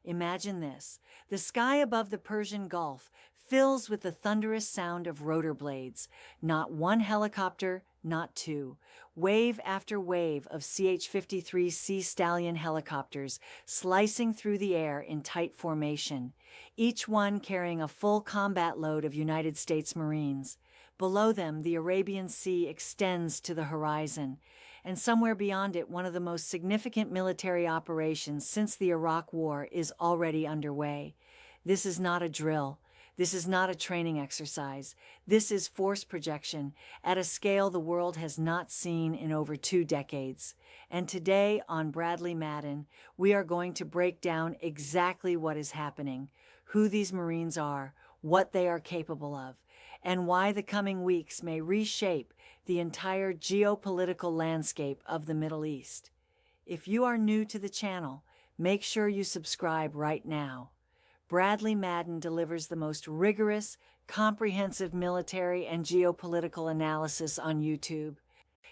Imagine this. The sky above the Persian Gulf fills with the thunderous sound of rotor blades. Not one helicopter, not two. Wave after wave of CH-53 Sea Stallion helicopters slicing through the air in tight formation, each one carrying a full combat load of United States Marines. Below them, the Arabian Sea extends to the horizon, and somewhere beyond it, one of the most significant military operations since the Iraq War is already underway. This is not a drill. This is not a training exercise. This is force projection at a scale the world has not seen in over 2 decades. And today on Bradley Madden, we are going to break down exactly what is happening, who these Marines are, what they are capable of, and why the coming weeks may reshape the entire geopolitical landscape of the Middle East. If you are new to the channel, make sure you subscribe right now. Bradley Madden delivers the most rigorous, comprehensive military and geopolitical analysis on YouTube.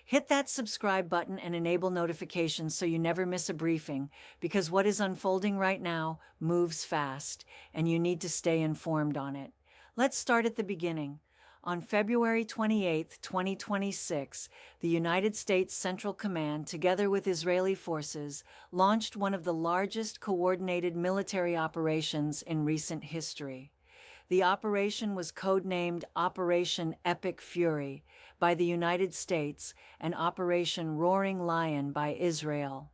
Hit that subscribe button and enable notifications so you never miss a briefing, because what is unfolding right now moves fast, and you need to stay informed on it. Let's start at the beginning. On February 28, 2026, the United States Central Command, together with Israeli forces, launched one of the largest coordinated military operations in recent history. The operation was codenamed Operation Epic Fury by the United States and Operation Roaring Lion by Israel.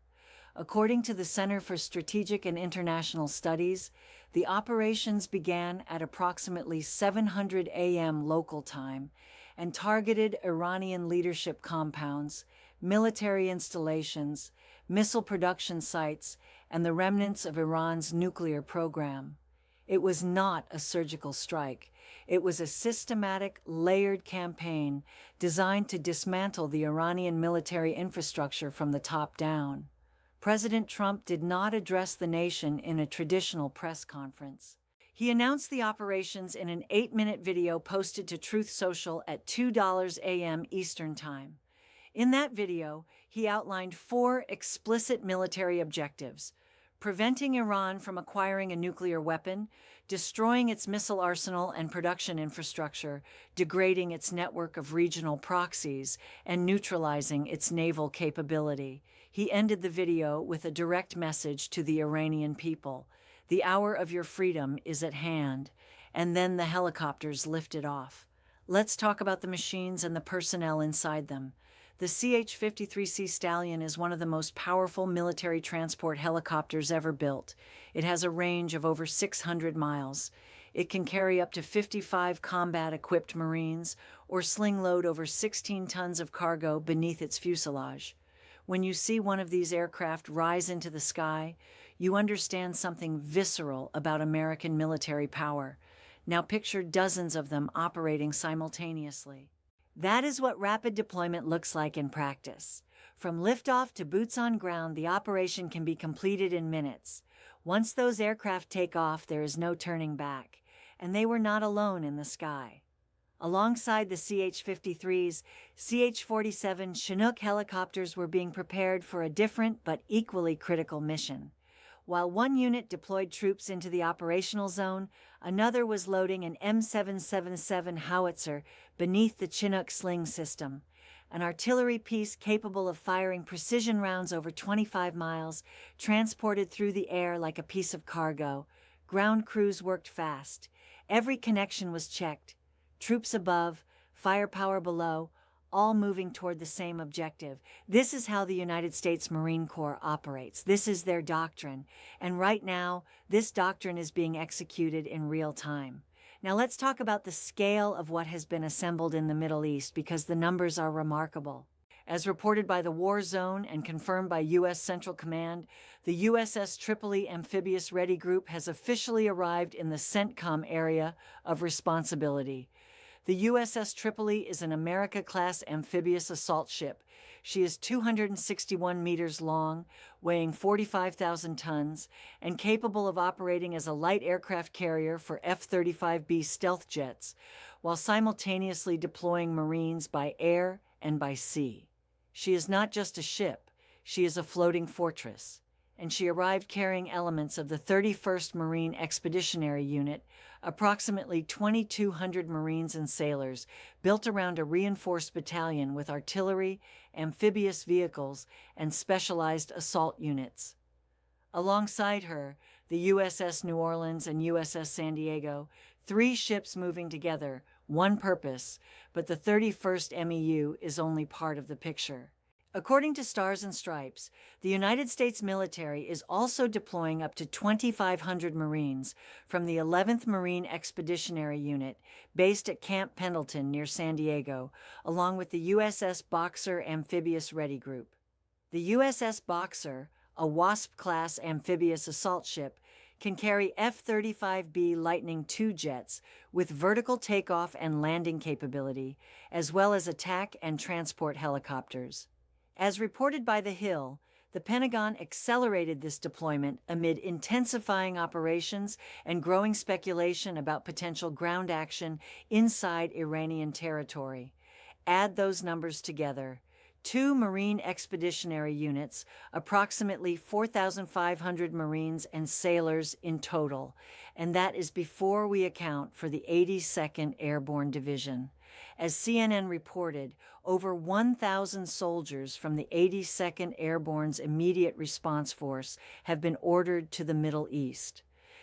According to the Center for Strategic and International Studies, the operations began at approximately 700 a.m. local time and targeted Iranian leadership compounds, military installations, missile production sites, and the remnants of Iran's nuclear program. It was not a surgical strike. It was a systematic, layered campaign designed to dismantle the Iranian military infrastructure from the top down. President Trump did not address the nation in a traditional press conference. He announced the operations in an 8-minute video posted to Truth Social at 2 a.m. Eastern Time. In that video, he outlined 4 explicit military objectives: preventing Iran from acquiring a nuclear weapon, destroying its missile arsenal and production infrastructure, degrading its network of regional proxies, and neutralizing its naval capability. He ended the video with a direct message to the Iranian people: the hour of your freedom is at hand. And then the helicopters lifted off. Let's talk about the machines and the personnel inside them. The CH-53 Sea Stallion is one of the most powerful military transport helicopters ever built. It has a range of over 600 miles. It can carry up to 55 combat-equipped Marines or sling load over 16 tons of cargo beneath its fuselage. When you see one of these aircraft rise into the sky, you understand something visceral about American military power. Now picture dozens of them operating simultaneously. That is what rapid deployment looks like in practice. From liftoff to boots on ground, the operation can be completed in minutes. Once those aircraft take off, there is no turning back. And they were not alone in the sky. Alongside the CH-53s, CH-47 Chinook helicopters were being prepared for a different but equally critical mission. While one unit deployed troops into the operational zone, another was loading an M777 howitzer beneath the Chinook sling system, an artillery piece capable of firing precision rounds over 25 miles, transported through the air like a piece of cargo. Ground crews worked fast. Every connection was checked. Troops above, firepower below, all moving toward the same objective. This is how the United States Marine Corps operates. This is their doctrine. And right now, this doctrine is being executed in real time. Now let's talk about the scale of what has been assembled in the Middle East, because the numbers are remarkable. As reported by the War Zone and confirmed by U.S. Central Command, the USS Tripoli Amphibious Ready Group has officially arrived in the CENTCOM area of responsibility. The USS Tripoli is an America-class amphibious assault ship. She is 261 meters long, weighing 45,000 tons, and capable of operating as a light aircraft carrier for F-35B stealth jets, while simultaneously deploying Marines by air and by sea. She is not just a ship, she is a floating fortress. and she arrived carrying elements of the 31st Marine Expeditionary Unit, approximately 2,200 Marines and sailors, built around a reinforced battalion with artillery, amphibious vehicles, and specialized assault units. Alongside her, the USS New Orleans and USS San Diego, 3 ships moving together, one purpose, but the 31st MEU is only part of the picture. According to Stars and Stripes, the United States military is also deploying up to 2,500 Marines from the 11th Marine Expeditionary Unit, based at Camp Pendleton near San Diego, along with the USS Boxer Amphibious Ready Group. The USS Boxer, a Wasp-class amphibious assault ship, can carry F-35B Lightning II jets with vertical takeoff and landing capability, as well as attack and transport helicopters. As reported by The Hill, the Pentagon accelerated this deployment amid intensifying operations and growing speculation about potential ground action inside Iranian territory. Add those numbers together. 2 Marine Expeditionary Units, approximately 4,500 Marines and sailors in total, and that is before we account for the 82nd Airborne Division. As CNN reported, over 1,000 soldiers from the 82nd Airborne's Immediate Response Force have been ordered to the Middle East.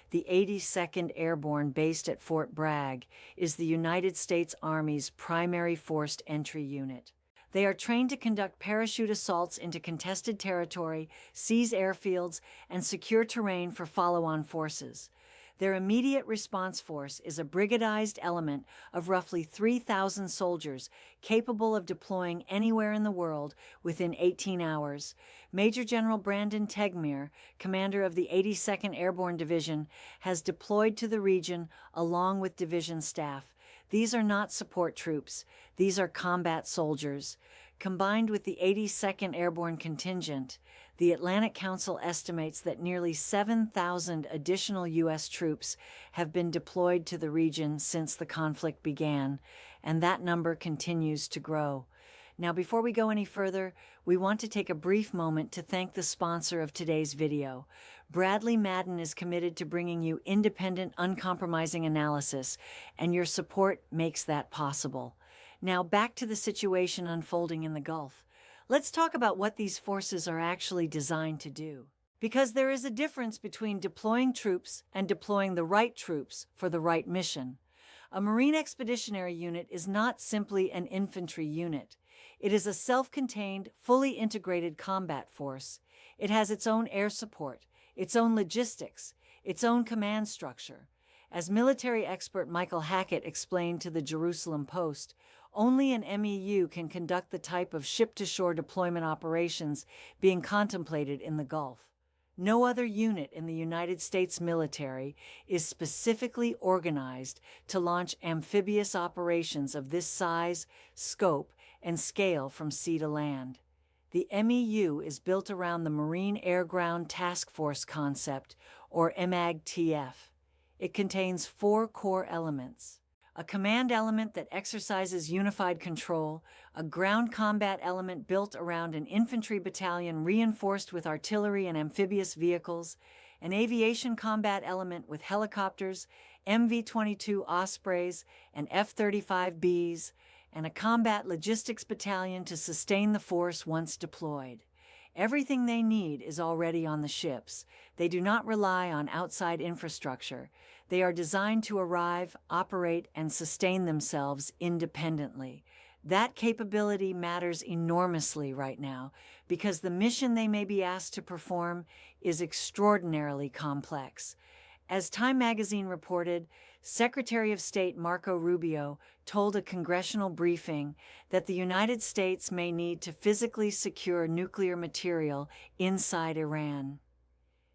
The 82nd Airborne, based at Fort Bragg, is the United States Army's primary forced entry unit. They are trained to conduct parachute assaults into contested territory, seize airfields, and secure terrain for follow-on forces. Their immediate response force is a brigadized element of roughly 3,000 soldiers capable of deploying anywhere in the world within 18 hours. Major General Brandon Tegmeer, commander of the 82nd Airborne Division, has deployed to the region along with division staff. These are not support troops. These are combat soldiers. Combined with the 82nd Airborne Contingent, the Atlantic Council estimates that nearly 7,000 additional U.S. troops have been deployed to the region since the conflict began, and that number continues to grow. Now, before we go any further, we want to take a brief moment to thank the sponsor of today's video. Bradley Madden is committed to bringing you independent, uncompromising analysis, and your support makes that possible. Now, back to the situation unfolding in the Gulf. Let's talk about what these forces are actually designed to do. Because there is a difference between deploying troops and deploying the right troops for the right mission. A Marine Expeditionary Unit is not simply an infantry unit. It is a self-contained, fully integrated combat force. It has its own air support, its own logistics, its own command structure. As military expert Michael Hackett explained to the Jerusalem Post, only an MEU can conduct the type of ship-to-shore deployment operations being contemplated in the Gulf. No other unit in the United States military is specifically organized to launch amphibious operations of this size, scope, and scale from sea to land. The MEU is built around the Marine Air Ground Task Force concept, or MAGTF. It contains 4 core elements: a command element that exercises unified control, a ground combat element built around an infantry battalion reinforced with artillery and amphibious vehicles, an aviation combat element with helicopters, MV-22 Ospreys, and F-35Bs, and a combat logistics battalion to sustain the force once deployed. Everything they need is already on the ships. They do not rely on outside infrastructure. They are designed to arrive, operate, and sustain themselves independently. That capability matters enormously right now because the mission they may be asked to perform is extraordinarily complex. As Time magazine reported, Secretary of State Marco Rubio told a congressional briefing that the United States may need to physically secure nuclear material inside Iran.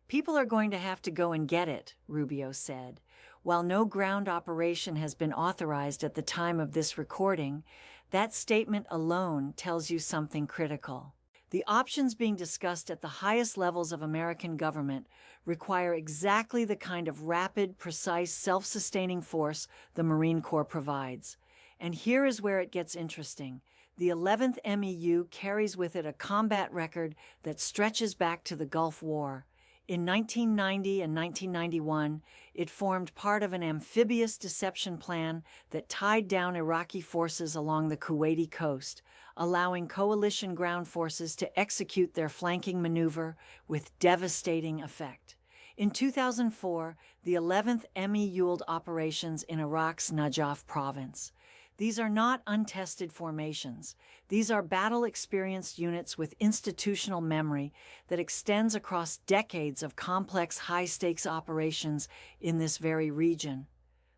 People are going to have to go and get it, Rubio said. While no ground operation has been authorized at the time of this recording, that statement alone tells you something critical. The options being discussed at the highest levels of American government require exactly the kind of rapid, precise, self-sustaining force the Marine Corps provides. And here is where it gets interesting. The 11th MEU carries with it a combat record that stretches back to the Gulf War. In 1990 and 1991, it formed part of an amphibious deception plan that tied down Iraqi forces along the Kuwaiti coast, allowing coalition ground forces to execute their flanking maneuver with devastating effect. In 2004, the 11th MEULed operations in Iraq's Najaf province. These are not untested formations. These are battle-experienced units with institutional memory that extends across decades of complex high-stakes operations in this very region.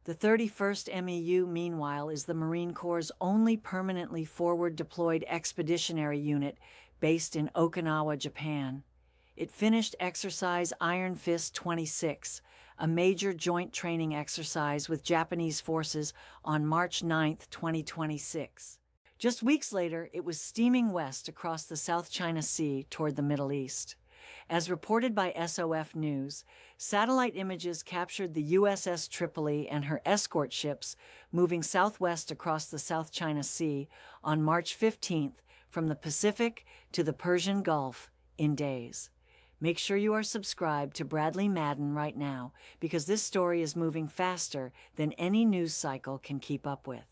The 31st MEU, meanwhile, is the Marine Corps' only permanently forward-deployed expeditionary unit based in Okinawa, Japan. It finished Exercise Iron Fist 26, a major joint training exercise with Japanese forces on March 9, 2026. Just weeks later, it was steaming west across the South China Sea toward the Middle East. As reported by SOF News, satellite images captured the USS Tripoli and her escort ships moving southwest across the South China Sea on March 15th from the Pacific to the Persian Gulf in days. Make sure you are subscribed to Bradley Madden right now, because this story is moving faster than any news cycle can keep up with.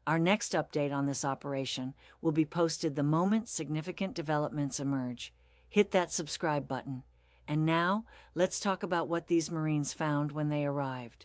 Our next update on this operation will be posted the moment significant developments emerge. Hit that subscribe button. And now, let's talk about what these Marines found when they arrived.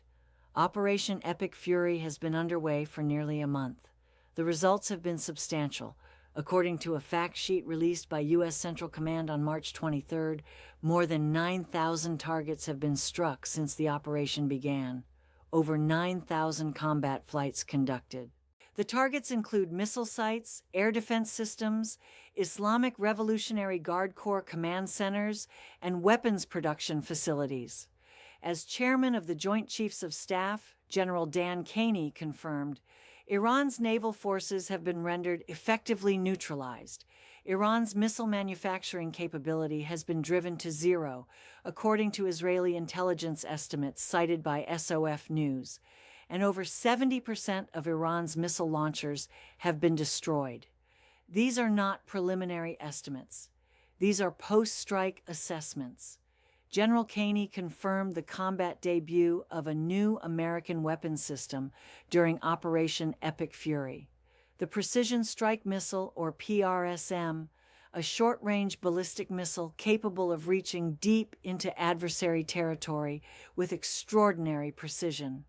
Operation Epic Fury has been underway for nearly a month. The results have been substantial. According to a fact sheet released by U.S. Central Command on March 23rd, more than 9,000 targets have been struck since the operation began. Over 9,000 combat flights conducted. The targets include missile sites, air defense systems, Islamic Revolutionary Guard Corps command centers, and weapons production facilities. As chairman of the Joint Chiefs of Staff, General Dan Caney confirmed, Iran's naval forces have been rendered effectively neutralized. Iran's missile manufacturing capability has been driven to zero, according to Israeli intelligence estimates cited by SOF News, and over 70% of Iran's missile launchers have been destroyed. These are not preliminary estimates. These are post-strike assessments. General Caney confirmed the combat debut of a new American weapons system during Operation Epic Fury. The Precision Strike Missile, or PRSM, a short-range ballistic missile capable of reaching deep into adversary territory with extraordinary precision.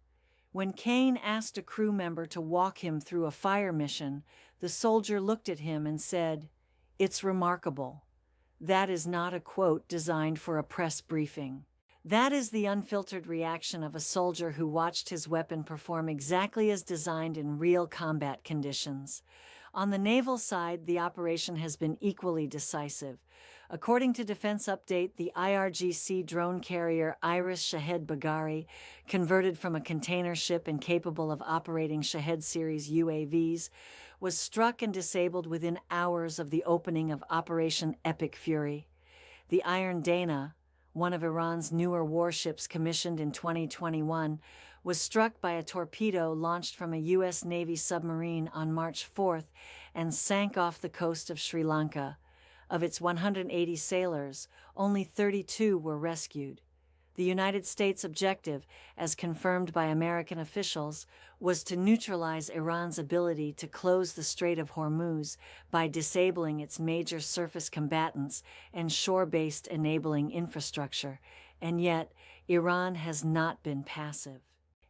When Kane asked a crew member to walk him through a fire mission, the soldier looked at him and said, "It's remarkable." That is not a quote designed for a press briefing. That is the unfiltered reaction of a soldier who watched his weapon perform exactly as designed in real combat conditions. On the naval side, the operation has been equally decisive. According to Defense Update, the IRGC drone carrier Iris Shahed Baghari, converted from a container ship and capable of operating Shahed series UAVs, was struck and disabled within hours of the opening of Operation Epic Fury. The Iron Dana, one of Iran's newer warships commissioned in 2021, was struck by a torpedo launched from a U.S. Navy submarine on March 4th and sank off the coast of Sri Lanka. Of its 180 sailors, only 32 were rescued. The United States' objective, as confirmed by American officials, was to neutralize Iran's ability to close the Strait of Hormuz by disabling its major surface combatants and shore-based enabling infrastructure, and yet Iran has not been passive.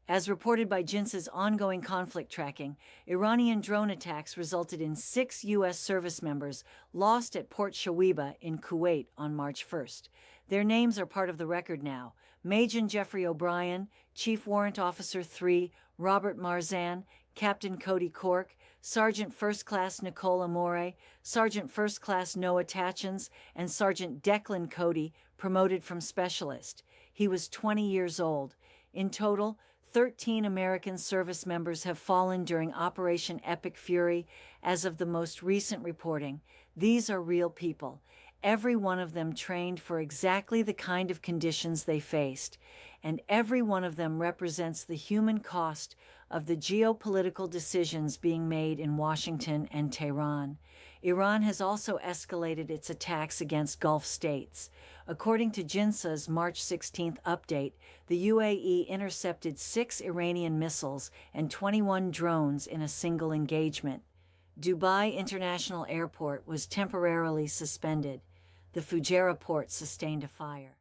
As reported by JINS's ongoing conflict tracking, Iranian drone attacks resulted in 6 U.S. service members lost at Port Shawiba in Kuwait on March 1st. Their names are part of the record now: Major Jeffrey O'Brien, Chief Warrant Officer 3, Robert Marzan, Captain Cody Cork, Sergeant First Class Nicole Amore, Sergeant First Class Noah Tatchins, and Sergeant Declan Cody, promoted from specialist. He was 20 years old. In total, 13 American service members have fallen during Operation Epic Fury as of the most recent reporting. These are real people, every one of them trained for exactly the kind of conditions they faced, and every one of them represents the human cost of the geopolitical decisions being made in Washington and Tehran. Iran has also escalated its attacks against Gulf states. According to JINSA's March 16th update, the UAE intercepted 6 Iranian missiles and 21 drones in a single engagement. Dubai International Airport was temporarily suspended. The Fujairah port sustained a fire.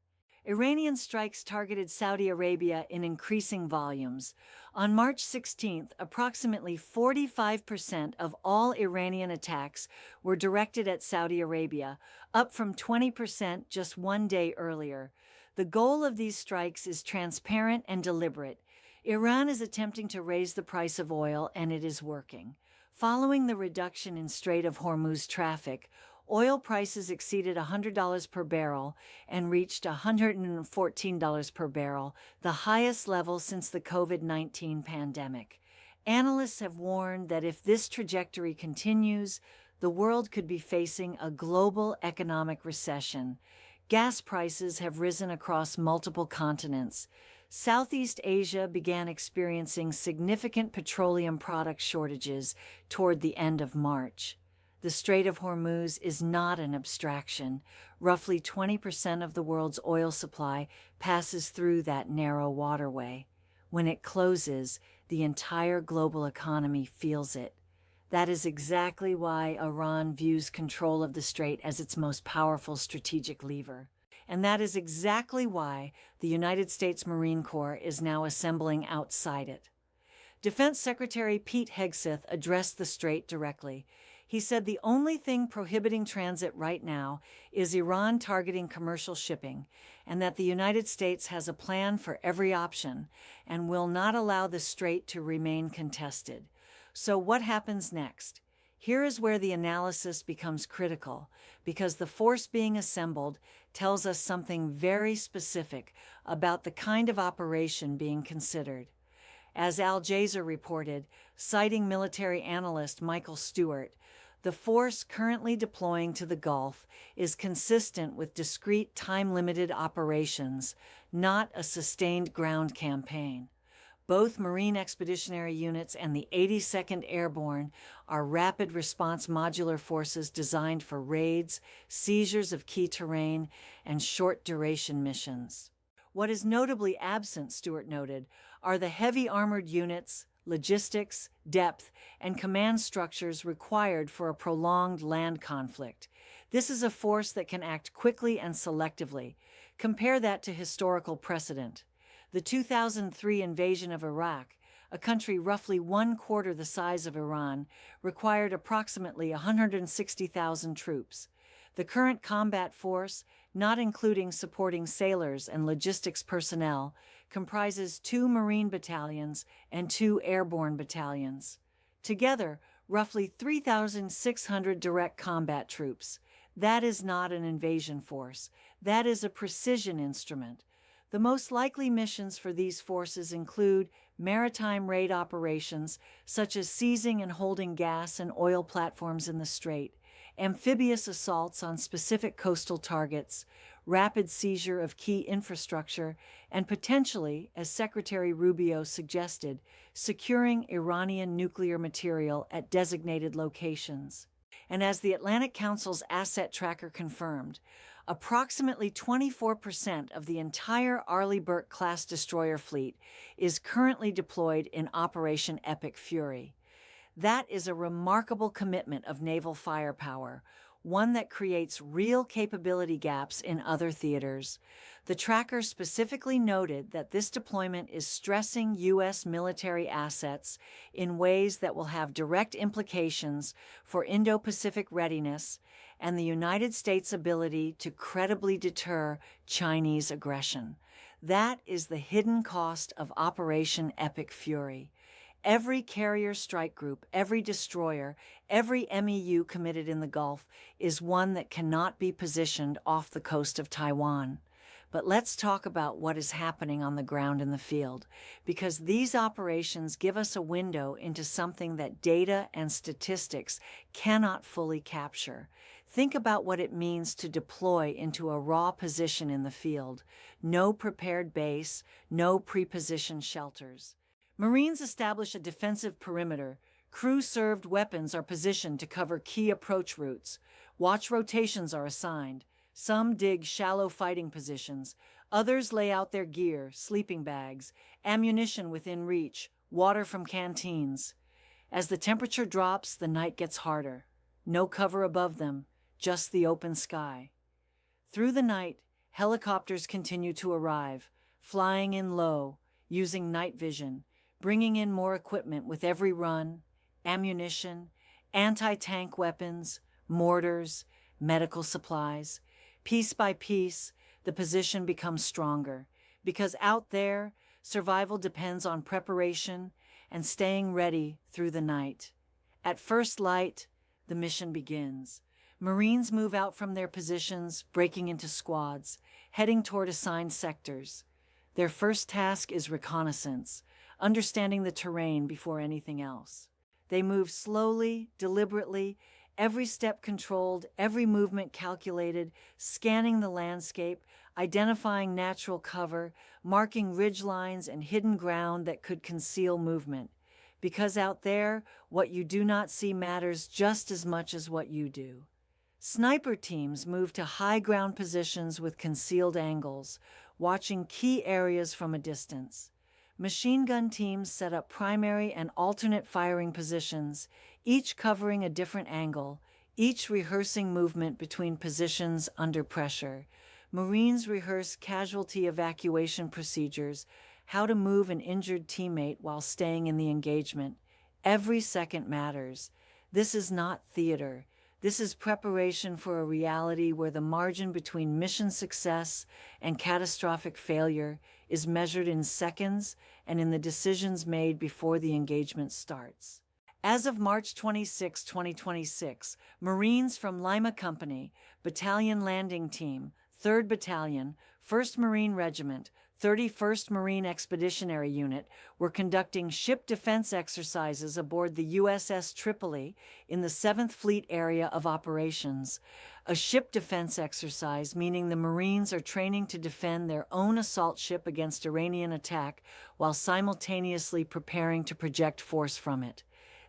Iranian strikes targeted Saudi Arabia in increasing volumes. On March 16th, approximately 45% of all Iranian attacks were directed at Saudi Arabia, up from 20% just one day earlier. The goal of these strikes is transparent and deliberate. Iran is attempting to raise the price of oil, and it is working. Following the reduction in Strait of Hormuz traffic, oil prices exceeded $100 per barrel and reached $114 per barrel, the highest level since the COVID-19 pandemic. Analysts have warned that if this trajectory continues, the world could be facing a global economic recession. Gas prices have risen across multiple continents. Southeast Asia began experiencing significant petroleum product shortages toward the end of March. The Strait of Hormuz is not an abstraction. Roughly 20% of the world's oil supply passes through that narrow waterway. When it closes, the entire global economy feels it. That is exactly why Iran views control of the strait as its most powerful strategic lever. And that is exactly why the United States Marine Corps is now assembling outside it. Defense Secretary Pete Hegseth addressed the strait directly. He said the only thing prohibiting transit right now is Iran targeting commercial shipping, and that the United States has a plan for every option and will not allow the strait to remain contested. So what happens next? Here is where the analysis becomes critical, because the force being assembled tells us something very specific about the kind of operation being considered. As Al Jazeera reported, citing military analyst Michael Stewart, the force currently deploying to the Gulf is consistent with discrete time-limited operations, not a sustained ground campaign. Both Marine Expeditionary Units and the 82nd Airborne are rapid response modular forces designed for raids, seizures of key terrain, and short-duration missions. What is notably absent, Stewart noted, are the heavy armored units, logistics, depth, and command structures required for a prolonged land conflict. This is a force that can act quickly and selectively. Compare that to historical precedent. The 2003 invasion of Iraq, a country roughly one-quarter the size of Iran, required approximately 160,000 troops. The current combat force, not including supporting sailors and logistics personnel, comprises 2 Marine battalions and 2 airborne battalions. Together, roughly 3,600 direct combat troops. That is not an invasion force. That is a precision instrument. The most likely missions for these forces include maritime raid operations, such as seizing and holding gas and oil platforms in the strait, amphibious assaults on specific coastal targets, rapid seizure of key infrastructure, and potentially, as Secretary Rubio suggested, securing Iranian nuclear material at designated locations. And as the Atlantic Council's asset tracker confirmed, approximately 24% of the entire Arleigh Burke-class destroyer fleet is currently deployed in Operation Epic Fury. That is a remarkable commitment of naval firepower, one that creates real capability gaps in other theaters. The tracker specifically noted that this deployment is stressing U.S. military assets in ways that will have direct implications for Indo-Pacific readiness and the United States' ability to credibly deter Chinese aggression. That is the hidden cost of Operation Epic Fury. Every carrier strike group, every destroyer, every MEU committed in the Gulf is one that cannot be positioned off the coast of Taiwan. But let's talk about what is happening on the ground in the field, because these operations give us a window into something that data and statistics cannot fully capture. Think about what it means to deploy into a raw position in the field. No prepared base, no pre-positioned shelters. Marines establish a defensive perimeter, Crew-served weapons are positioned to cover key approach routes. Watch rotations are assigned. Some dig shallow fighting positions. Others lay out their gear, sleeping bags, ammunition within reach, water from canteens. As the temperature drops, the night gets harder. No cover above them, just the open sky. Through the night, helicopters continue to arrive, flying in low, using night vision, bringing in more equipment with every run: ammunition, anti-tank weapons, mortars, medical supplies. Piece by piece, the position becomes stronger, because out there, survival depends on preparation and staying ready through the night. At first light, the mission begins. Marines move out from their positions, breaking into squads, heading toward assigned sectors. Their first task is reconnaissance, understanding the terrain before anything else. They move slowly, deliberately, every step controlled, every movement calculated, scanning the landscape, identifying natural cover, marking ridgelines and hidden ground that could conceal movement. Because out there, what you do not see matters just as much as what you do. Sniper teams move to high ground positions with concealed angles, watching key areas from a distance. Machine gun teams set up primary and alternate firing positions, each covering a different angle, each rehearsing movement between positions under pressure. Marines rehearse casualty evacuation procedures, how to move an injured teammate while staying in the engagement. Every second matters. This is not theater. This is preparation for a reality where the margin between mission success and catastrophic failure is measured in seconds and in the decisions made before the engagement starts. As of March 26, 2026, Marines from Lima Company, Battalion Landing Team, 3rd Battalion, 1st Marine Regiment, 31st Marine Expeditionary Unit were conducting ship defense exercises aboard the USS Tripoli in the 7th Fleet Area of Operations. A ship defense exercise meaning the Marines are training to defend their own assault ship against Iranian attack while simultaneously preparing to project force from it.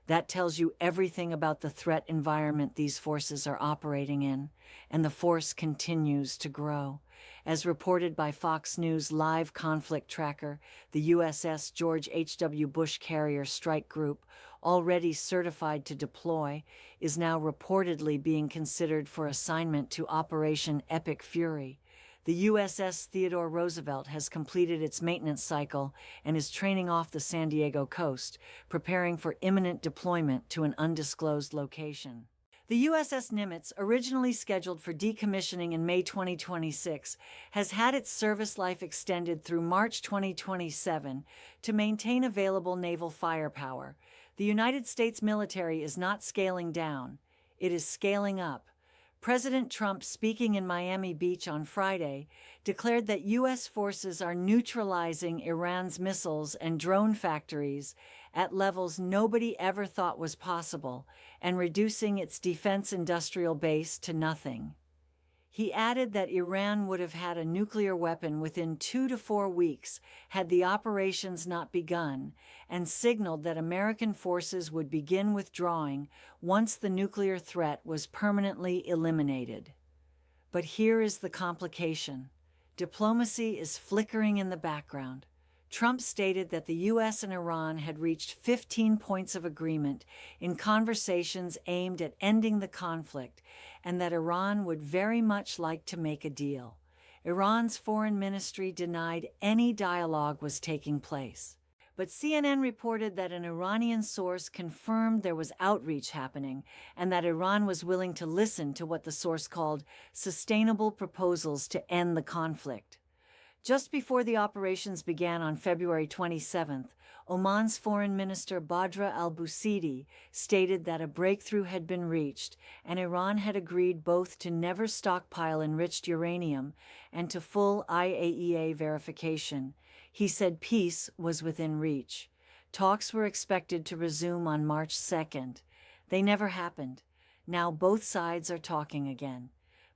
That tells you everything about the threat environment these forces are operating in, and the force continues to grow. As reported by Fox News Live Conflict Tracker, the USS George H.W. Bush Carrier Strike Group, already certified to deploy, is now reportedly being considered for assignment to Operation Epic Fury. The USS Theodore Roosevelt has completed its maintenance cycle and is training off the San Diego coast, preparing for imminent deployment to an undisclosed location. The USS Nimitz, originally scheduled for decommissioning in May 2026, has had its service life extended through March 2027 to maintain available naval firepower. The United States military is not scaling down, it is scaling up. President Trump, speaking in Miami Beach on Friday, declared that U.S. forces are neutralizing Iran's missiles and drone factories at levels nobody ever thought was possible and reducing its defense industrial base to nothing. He added that Iran would have had a nuclear weapon within 2 to 4 weeks had the operations not begun, and signaled that American forces would begin withdrawing once the nuclear threat was permanently eliminated. But here is the complication. Diplomacy is flickering in the background. Trump stated that the U.S. and Iran had reached 15 points of agreement in conversations aimed at ending the conflict, and that Iran would very much like to make a deal. Iran's foreign ministry denied any dialogue was taking place. But CNN reported that an Iranian source confirmed there was outreach happening and that Iran was willing to listen to what the source called sustainable proposals to end the conflict. Just before the operations began on February 27th, Oman's Foreign Minister Badr al-Busidi stated that a breakthrough had been reached and Iran had agreed both to never stockpile enriched uranium and to full IAEA verification. He said peace was within reach. Talks were expected to resume on March 2nd. They never happened. Now both sides are talking again.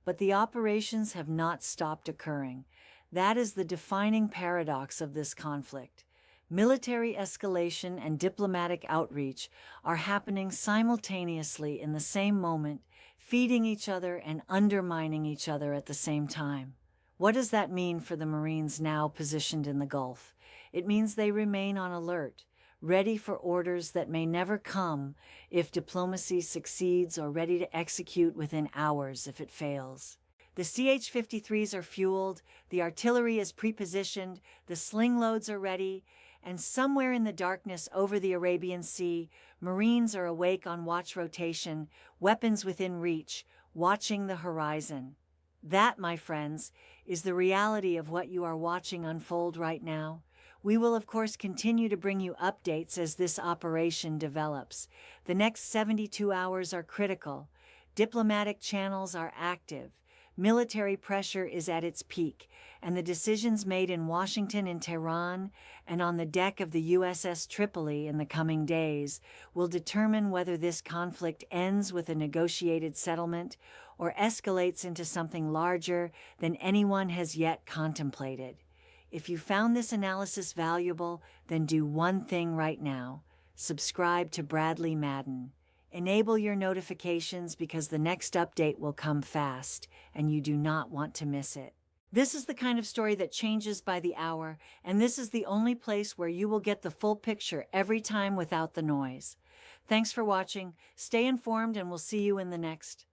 But the operations have not stopped occurring. That is the defining paradox of this conflict. Military escalation and diplomatic outreach are happening simultaneously in the same moment, feeding each other and undermining each other at the same time. What does that mean for the Marines now positioned in the Gulf? It means they remain on alert, ready for orders that may never come if diplomacy succeeds, or ready to execute within hours if it fails. The CH-53s are fueled, the artillery is pre-positioned, the sling loads are ready, and somewhere in the darkness over the Arabian Sea, Marines are awake on watch rotation, weapons within reach, watching the horizon. That, my friends, is the reality of what you are watching unfold right now. We will, of course, continue to bring you updates as this operation develops. The next 72 hours are critical. Diplomatic channels are active. Military pressure is at its peak, and the decisions made in Washington and Tehran and on the deck of the USS Tripoli in the coming days will determine whether this conflict ends with a negotiated settlement or escalates into something larger than anyone has yet contemplated. If you found this analysis valuable, then do one thing right now: subscribe to Bradley Madden. Enable your notifications, because the next update will come fast, and you do not want to miss it. This is the kind of story that changes by the hour, and this is the only place where you will get the full picture every time without the noise. Thanks for watching. Stay informed, and we'll see you in the next.